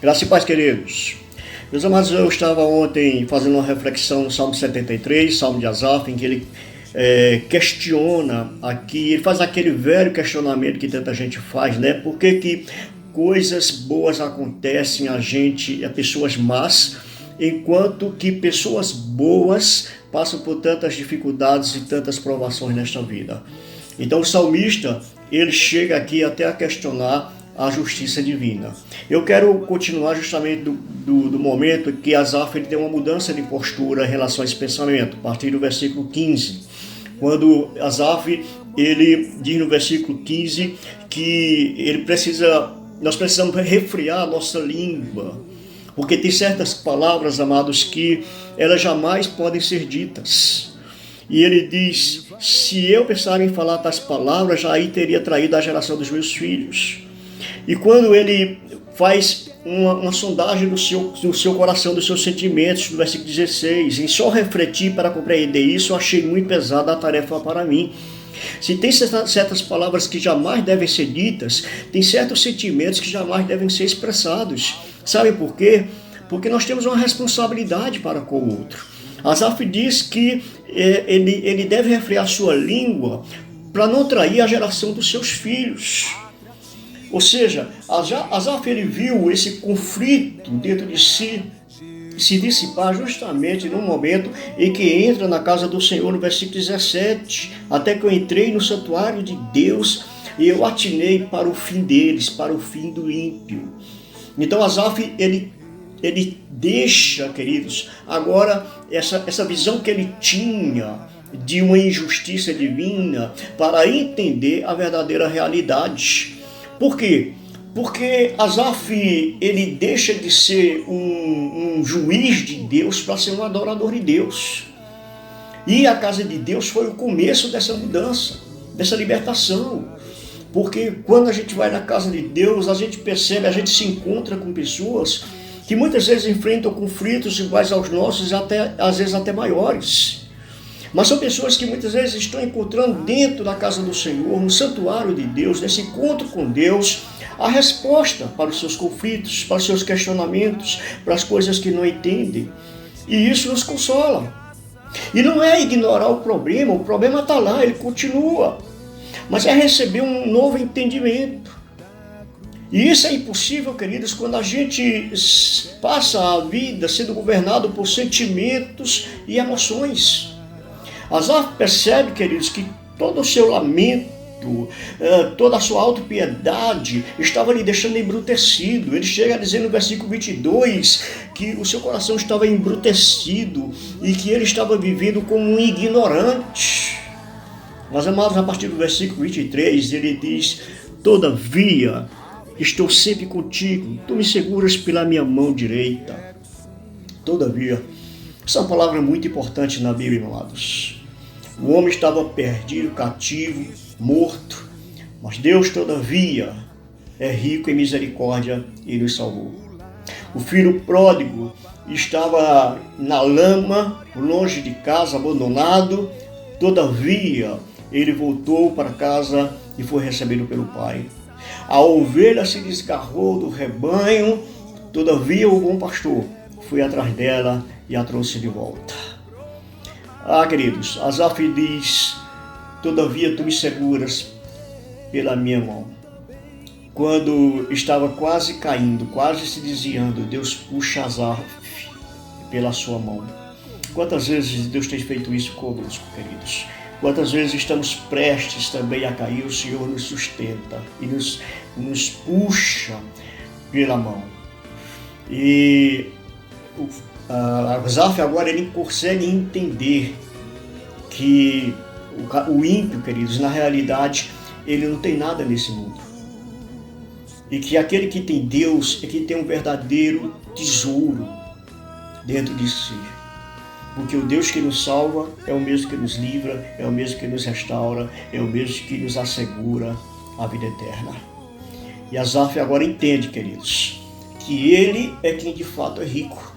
Graça e paz, queridos. Meus amados, eu estava ontem fazendo uma reflexão no Salmo 73, Salmo de Asaf, em que ele questiona aqui, ele faz aquele velho questionamento que tanta gente faz, né? Por que coisas boas acontecem a pessoas más, enquanto que pessoas boas passam por tantas dificuldades e tantas provações nesta vida? Então o salmista, ele chega aqui até a questionar a justiça divina. Eu quero continuar justamente do momento que Asaf ele tem uma mudança de postura em relação a esse pensamento, a partir do versículo 15. Quando Asaf, ele diz no versículo 15 que nós precisamos refrear a nossa língua, porque tem certas palavras, amados, que elas jamais podem ser ditas. E ele diz, se eu pensar em falar tais palavras, já aí teria traído a geração dos meus filhos. E quando ele faz uma sondagem do seu coração, dos seus sentimentos, no versículo 16, em só refletir para compreender isso, eu achei muito pesada a tarefa para mim. Se tem certas palavras que jamais devem ser ditas, tem certos sentimentos que jamais devem ser expressados. Sabe por quê? Porque nós temos uma responsabilidade para com o outro. Asaf diz que ele deve refrear sua língua para não trair a geração dos seus filhos. Ou seja, Asaf ele viu esse conflito dentro de si se dissipar justamente no momento em que entra na casa do Senhor, no versículo 17, até que eu entrei no santuário de Deus e eu atinei para o fim deles, para o fim do ímpio. Então Asaf ele deixa, queridos, agora essa visão que ele tinha de uma injustiça divina para entender a verdadeira realidade. Por quê? Porque Asaf ele deixa de ser um juiz de Deus para ser um adorador de Deus. E a casa de Deus foi o começo dessa mudança, dessa libertação. Porque quando a gente vai na casa de Deus, a gente percebe, a gente se encontra com pessoas que muitas vezes enfrentam conflitos iguais aos nossos, às vezes até maiores. Mas são pessoas que muitas vezes estão encontrando dentro da casa do Senhor, no santuário de Deus, nesse encontro com Deus, a resposta para os seus conflitos, para os seus questionamentos, para as coisas que não entendem. E isso nos consola. E não é ignorar o problema está lá, ele continua. Mas é receber um novo entendimento. E isso é impossível, queridos, quando a gente passa a vida sendo governado por sentimentos e emoções. Asaf percebe, queridos, que todo o seu lamento, toda a sua autopiedade estava lhe deixando embrutecido. Ele chega a dizer no versículo 22 que o seu coração estava embrutecido e que ele estava vivendo como um ignorante. Mas, amados, a partir do versículo 23, ele diz, todavia, estou sempre contigo, tu me seguras pela minha mão direita. Todavia, essa é uma palavra muito importante na Bíblia, amados. O homem estava perdido, cativo, morto, mas Deus, todavia, é rico em misericórdia e nos salvou. O filho pródigo estava na lama, longe de casa, abandonado, todavia, ele voltou para casa e foi recebido pelo pai. A ovelha se desgarrou do rebanho, todavia o bom pastor foi atrás dela e a trouxe de volta. Queridos, Asaf diz, todavia tu me seguras pela minha mão. Quando estava quase caindo, quase se desviando, Deus puxa Asaf pela sua mão. Quantas vezes Deus tem feito isso conosco, queridos? Quantas vezes estamos prestes também a cair, o Senhor nos sustenta e nos puxa pela mão. E Asaf agora ele consegue entender que o ímpio, queridos, na realidade, ele não tem nada nesse mundo. E que aquele que tem Deus é que tem um verdadeiro tesouro dentro de si. Porque o Deus que nos salva é o mesmo que nos livra, é o mesmo que nos restaura, é o mesmo que nos assegura a vida eterna. E Asaf agora entende, queridos, que ele é quem de fato é rico.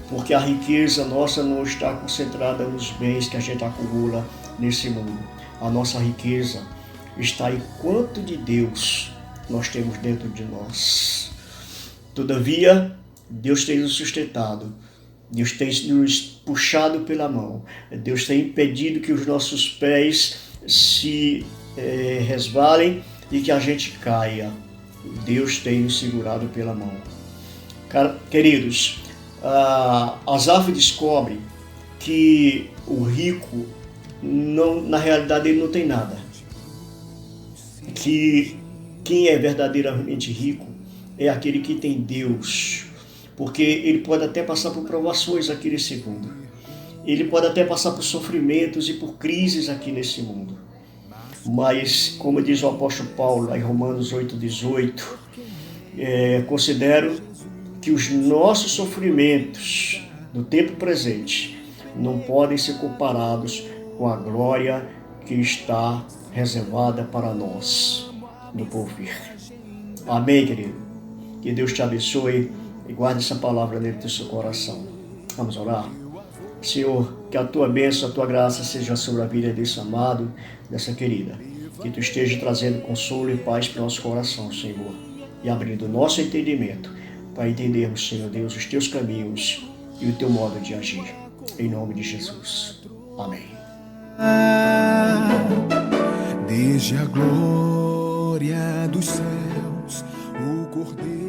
Porque a riqueza nossa não está concentrada nos bens que a gente acumula nesse mundo. A nossa riqueza está em quanto de Deus nós temos dentro de nós. Todavia, Deus tem nos sustentado, Deus tem nos puxado pela mão, Deus tem impedido que os nossos pés se resvalem e que a gente caia. Deus tem nos segurado pela mão. Queridos, Asaf descobre que o rico, na realidade, ele não tem nada. Que quem é verdadeiramente rico é aquele que tem Deus. Porque ele pode até passar por provações aqui nesse mundo. Ele pode até passar por sofrimentos e por crises aqui nesse mundo. Mas, como diz o apóstolo Paulo em Romanos 8,18, considero que os nossos sofrimentos no tempo presente não podem ser comparados com a glória que está reservada para nós no porvir. Amém, querido? Que Deus te abençoe e guarde essa palavra dentro do seu coração. Vamos orar? Senhor, que a tua bênção, a tua graça seja sobre a vida desse amado, dessa querida. Que tu esteja trazendo consolo e paz para o nosso coração, Senhor. E abrindo o nosso entendimento para entendermos, Senhor Deus, os teus caminhos e o teu modo de agir. Em nome de Jesus. Amém. Desde a glória dos céus, o Cordeiro